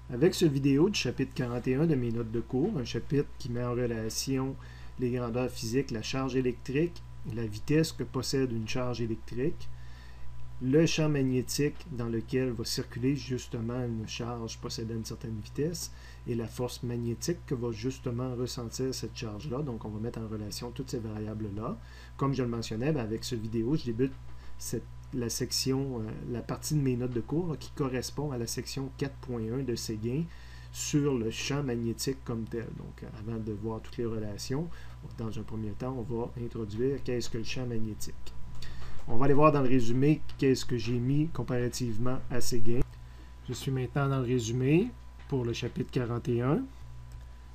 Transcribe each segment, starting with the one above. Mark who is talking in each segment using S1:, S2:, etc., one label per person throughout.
S1: Avec cette vidéo du chapitre 41 de mes notes de cours, un chapitre qui met en relation les grandeurs physiques, la charge électrique, la vitesse que possède une charge électrique, le champ magnétique dans lequel va circuler justement une charge possédant une certaine vitesse et la force magnétique que va justement ressentir cette charge-là. Donc, on va mettre en relation toutes ces variables-là. Comme je le mentionnais, avec cette vidéo, je débute la section, la partie de mes notes de cours qui correspond à la section 4.1 de Séguin sur le champ magnétique comme tel. Donc, avant de voir toutes les relations, dans un premier temps, on va introduire qu'est-ce que le champ magnétique. On va aller voir dans le résumé qu'est-ce que j'ai mis comparativement à Séguin. Je suis maintenant dans le résumé pour le chapitre 41.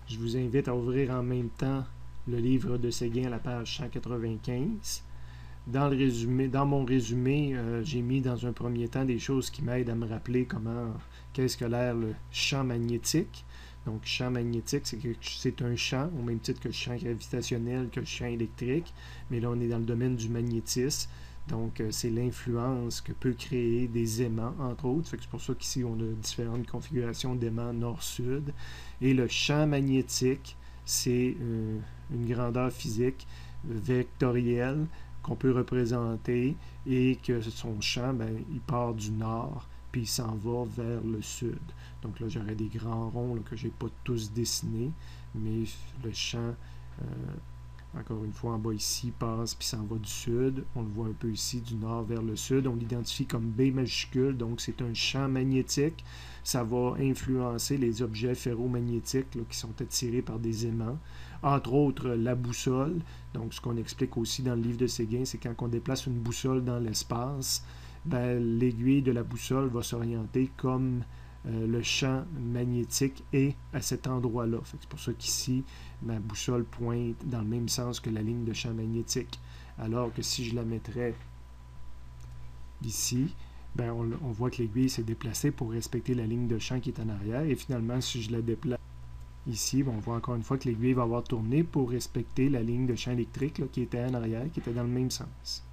S1: Je vous invite à ouvrir en même temps le livre de Séguin à la page 195. Dans mon résumé, j'ai mis dans un premier temps des choses qui m'aident à me rappeler qu'est-ce que l'air le champ magnétique. Donc, champ magnétique, c'est un champ, au même titre que le champ gravitationnel, que le champ électrique. Mais là, on est dans le domaine du magnétisme. Donc, c'est l'influence que peut créer des aimants, entre autres. C'est pour ça qu'ici, on a différentes configurations d'aimants nord-sud. Et le champ magnétique, c'est une grandeur physique vectorielle qu'on peut représenter et que son champ, il part du nord puis il s'en va vers le sud. Donc là, j'aurais des grands ronds là, que je n'ai pas tous dessinés, mais le champ, encore une fois, en bas ici, passe puis s'en va du sud. On le voit un peu ici, du nord vers le sud. On l'identifie comme B majuscule, donc c'est un champ magnétique. Ça va influencer les objets ferromagnétiques là, qui sont attirés par des aimants. Entre autres, la boussole. Donc, ce qu'on explique aussi dans le livre de Séguin, c'est quand on déplace une boussole dans l'espace, l'aiguille de la boussole va s'orienter comme le champ magnétique est à cet endroit-là. C'est pour ça qu'ici, ma boussole pointe dans le même sens que la ligne de champ magnétique. Alors que si je la mettrais ici, on voit que l'aiguille s'est déplacée pour respecter la ligne de champ qui est en arrière. Et finalement, si je la déplace ici, on voit encore une fois que l'aiguille va avoir tourné pour respecter la ligne de champ électrique là, qui était en arrière, qui était dans le même sens.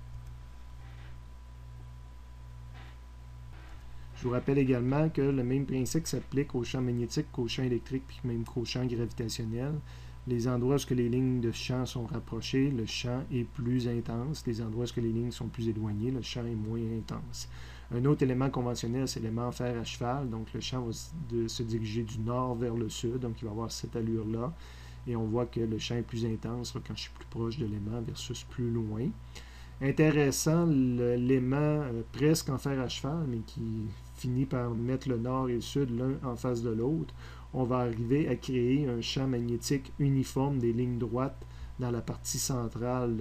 S1: Je vous rappelle également que le même principe s'applique au champ magnétique qu'au champ électrique, puis même qu'au champ gravitationnel. Les endroits où les lignes de champ sont rapprochées, le champ est plus intense. Les endroits où les lignes sont plus éloignées, le champ est moins intense. Un autre élément conventionnel, c'est l'élément en fer à cheval. Donc, le champ va se diriger du nord vers le sud. Donc, il va avoir cette allure-là. Et on voit que le champ est plus intense là, quand je suis plus proche de l'aimant versus plus loin. Intéressant, l'aimant presque en fer à cheval, mais qui finit par mettre le nord et le sud l'un en face de l'autre. On va arriver à créer un champ magnétique uniforme des lignes droites dans la partie centrale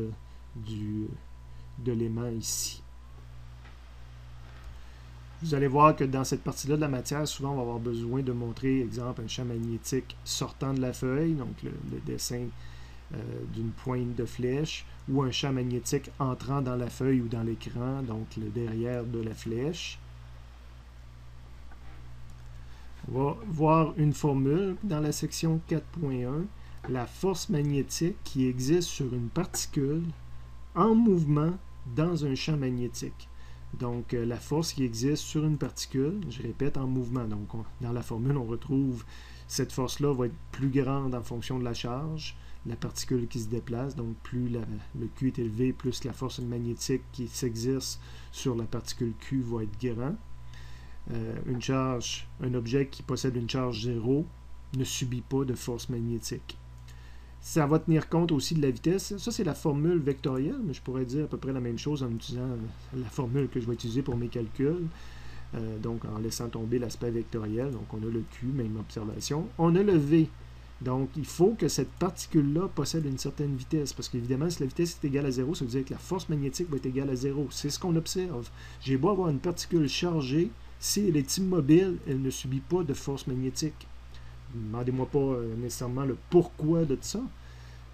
S1: de l'aimant ici. Vous allez voir que dans cette partie-là de la matière, souvent on va avoir besoin de montrer, exemple, un champ magnétique sortant de la feuille, donc le dessin d'une pointe de flèche, ou un champ magnétique entrant dans la feuille ou dans l'écran, donc le derrière de la flèche. On va voir une formule dans la section 4.1, la force magnétique qui existe sur une particule en mouvement dans un champ magnétique. Donc, la force qui existe sur une particule, je répète, en mouvement. Donc, dans la formule, on retrouve cette force-là va être plus grande en fonction de la charge, la particule qui se déplace. Donc, plus le Q est élevé, plus la force magnétique qui s'exerce sur la particule Q va être grand. Un objet qui possède une charge 0 ne subit pas de force magnétique. Ça va tenir compte aussi de la vitesse. Ça, c'est la formule vectorielle, mais je pourrais dire à peu près la même chose en utilisant la formule que je vais utiliser pour mes calculs. Donc, en laissant tomber l'aspect vectoriel. Donc, on a le Q, même observation. On a le V. Donc, il faut que cette particule-là possède une certaine vitesse. Parce qu'évidemment, si la vitesse est égale à 0, ça veut dire que la force magnétique va être égale à 0. C'est ce qu'on observe. J'ai beau avoir une particule chargée, si elle est immobile, elle ne subit pas de force magnétique. Demandez-moi pas nécessairement le pourquoi de ça.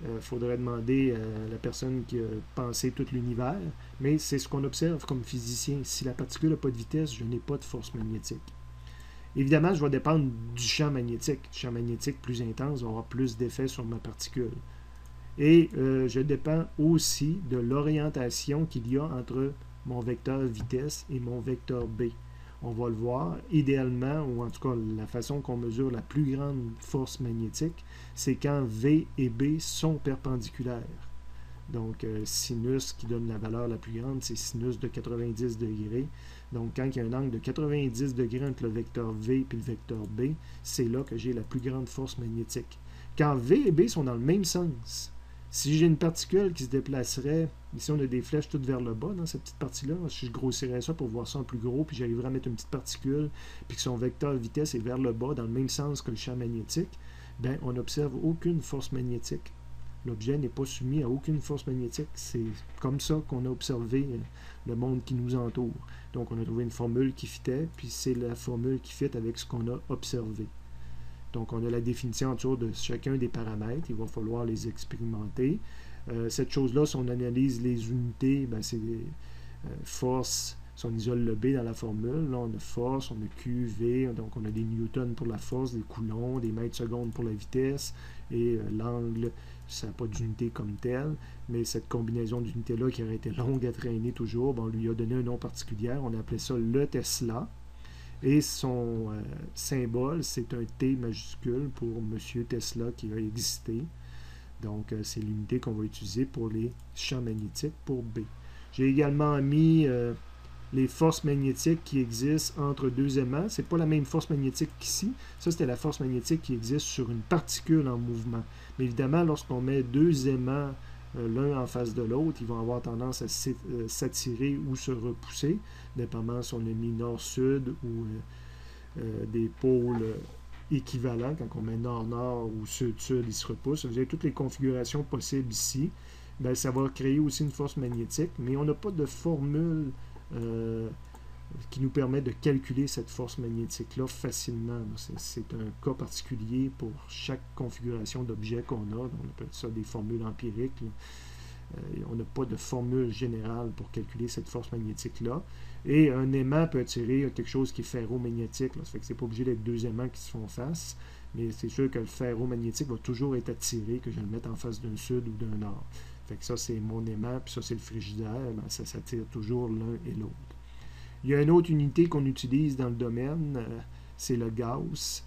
S1: Il faudrait demander à la personne qui a pensé tout l'univers, mais c'est ce qu'on observe comme physicien. Si la particule n'a pas de vitesse, je n'ai pas de force magnétique. Évidemment, je vais dépendre du champ magnétique. Le champ magnétique plus intense va avoir plus d'effet sur ma particule. Et je dépends aussi de l'orientation qu'il y a entre mon vecteur vitesse et mon vecteur B. on va le voir, idéalement, ou en tout cas la façon qu'on mesure la plus grande force magnétique, c'est quand V et B sont perpendiculaires. Donc, sinus qui donne la valeur la plus grande, c'est sinus de 90 degrés. Donc, quand il y a un angle de 90 degrés entre le vecteur V et le vecteur B, c'est là que j'ai la plus grande force magnétique. Quand V et B sont dans le même sens, si j'ai une particule qui se déplacerait, ici on a des flèches toutes vers le bas dans cette petite partie-là, si je grossirais ça pour voir ça en plus gros, puis j'arriverais à mettre une petite particule, puis que son vecteur vitesse est vers le bas, dans le même sens que le champ magnétique, ben on n'observe aucune force magnétique. L'objet n'est pas soumis à aucune force magnétique. C'est comme ça qu'on a observé le monde qui nous entoure. Donc, on a trouvé une formule qui fitait, puis c'est la formule qui fit avec ce qu'on a observé. Donc, on a la définition autour de chacun des paramètres. Il va falloir les expérimenter. Cette chose-là, si on analyse les unités, ben, c'est des forces. Si on isole le B dans la formule, là, on a force, on a Q, V, donc on a des newtons pour la force, des coulombs, des mètres secondes pour la vitesse, et l'angle, ça n'a pas d'unité comme telle, mais cette combinaison d'unités-là qui aurait été longue à traîner toujours, ben, on lui a donné un nom particulier, on a appelé ça le Tesla, et son symbole, c'est un T majuscule pour Monsieur Tesla qui a existé. Donc, c'est l'unité qu'on va utiliser pour les champs magnétiques pour B. J'ai également mis les forces magnétiques qui existent entre deux aimants. Ce n'est pas la même force magnétique qu'ici. Ça, c'était la force magnétique qui existe sur une particule en mouvement. Mais évidemment, lorsqu'on met deux aimants l'un en face de l'autre, ils vont avoir tendance à s'attirer ou se repousser, dépendamment si on a mis nord-sud ou des pôles équivalents. Quand on met nord-nord ou sud-sud, ils se repoussent. Vous avez toutes les configurations possibles ici. Bien, ça va créer aussi une force magnétique, mais on n'a pas de formule qui nous permet de calculer cette force magnétique-là facilement. C'est un cas particulier pour chaque configuration d'objet qu'on a. On appelle ça des formules empiriques. On n'a pas de formule générale pour calculer cette force magnétique-là. Et un aimant peut attirer quelque chose qui est ferromagnétique. Ça fait que c'est pas obligé d'être deux aimants qui se font face, mais c'est sûr que le ferromagnétique va toujours être attiré, que je le mette en face d'un sud ou d'un nord. Fait que ça, c'est mon aimant, puis ça, c'est le frigidaire. Ben, ça s'attire toujours l'un et l'autre. Il y a une autre unité qu'on utilise dans le domaine, c'est le Gauss,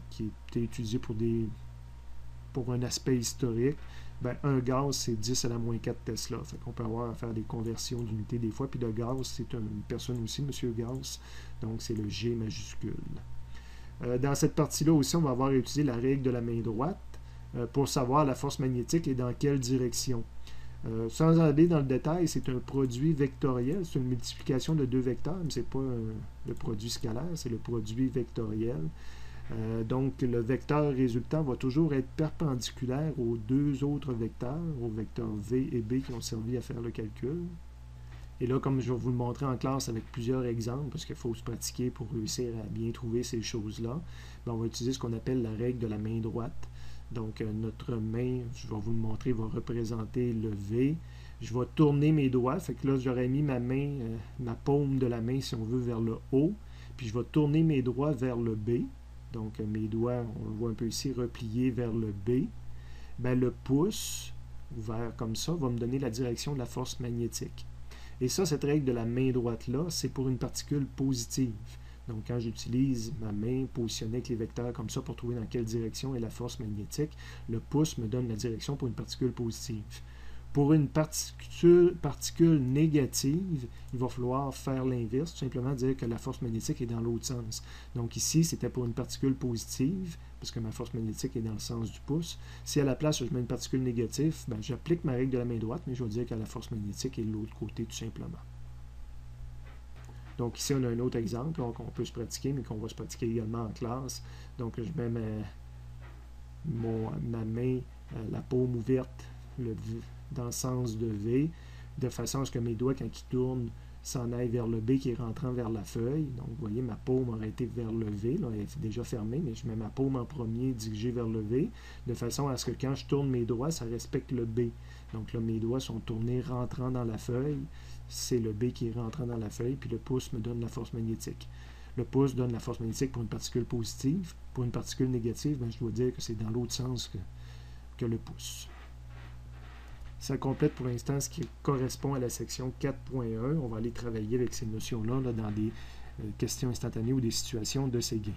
S1: qui est utilisé pour un aspect historique. Ben, un Gauss, c'est 10 à la moins 4 Tesla. Fait qu'on peut avoir à faire des conversions d'unités des fois. Puis le Gauss, c'est une personne aussi, M. Gauss. Donc, c'est le G majuscule. Dans cette partie-là aussi, on va avoir à utiliser la règle de la main droite pour savoir la force magnétique et dans quelle direction. Sans aller dans le détail, c'est un produit vectoriel, c'est une multiplication de deux vecteurs, mais ce n'est pas le produit scalaire, c'est le produit vectoriel. Donc, le vecteur résultant va toujours être perpendiculaire aux deux autres vecteurs, aux vecteurs V et B qui ont servi à faire le calcul. Et là, comme je vais vous le montrer en classe avec plusieurs exemples, parce qu'il faut se pratiquer pour réussir à bien trouver ces choses-là, ben, on va utiliser ce qu'on appelle la règle de la main droite. Donc, notre main, je vais vous le montrer, va représenter le V. Je vais tourner mes doigts. Fait que là, j'aurais mis ma main, ma paume de la main, si on veut, vers le haut. Puis, je vais tourner mes doigts vers le B. Donc, mes doigts, on le voit un peu ici, repliés vers le B. Ben, le pouce, ouvert comme ça, va me donner la direction de la force magnétique. Et ça, cette règle de la main droite-là, c'est pour une particule positive. Donc, quand j'utilise ma main positionnée avec les vecteurs comme ça pour trouver dans quelle direction est la force magnétique, le pouce me donne la direction pour une particule positive. Pour une particule négative, il va falloir faire l'inverse, tout simplement dire que la force magnétique est dans l'autre sens. Donc ici, c'était pour une particule positive, parce que ma force magnétique est dans le sens du pouce. Si à la place, je mets une particule négative, ben, j'applique ma règle de la main droite, mais je vais dire que la force magnétique est de l'autre côté, tout simplement. Donc ici, on a un autre exemple qu'on peut se pratiquer, mais qu'on va se pratiquer également en classe. Donc je mets ma main, la paume ouverte dans le sens de V, de façon à ce que mes doigts, quand ils tournent, s'en aillent vers le B qui est rentrant vers la feuille. Donc vous voyez, ma paume aurait été vers le V, là, elle est déjà fermée, mais je mets ma paume en premier dirigée vers le V, de façon à ce que quand je tourne mes doigts, ça respecte le B. Donc là, mes doigts sont tournés rentrant dans la feuille. C'est le B qui est rentrant dans la feuille, puis le pouce me donne la force magnétique. Le pouce donne la force magnétique pour une particule positive. Pour une particule négative, ben, je dois dire que c'est dans l'autre sens que le pouce. Ça complète pour l'instant ce qui correspond à la section 4.1. On va aller travailler avec ces notions-là dans des questions instantanées ou des situations de ces gains.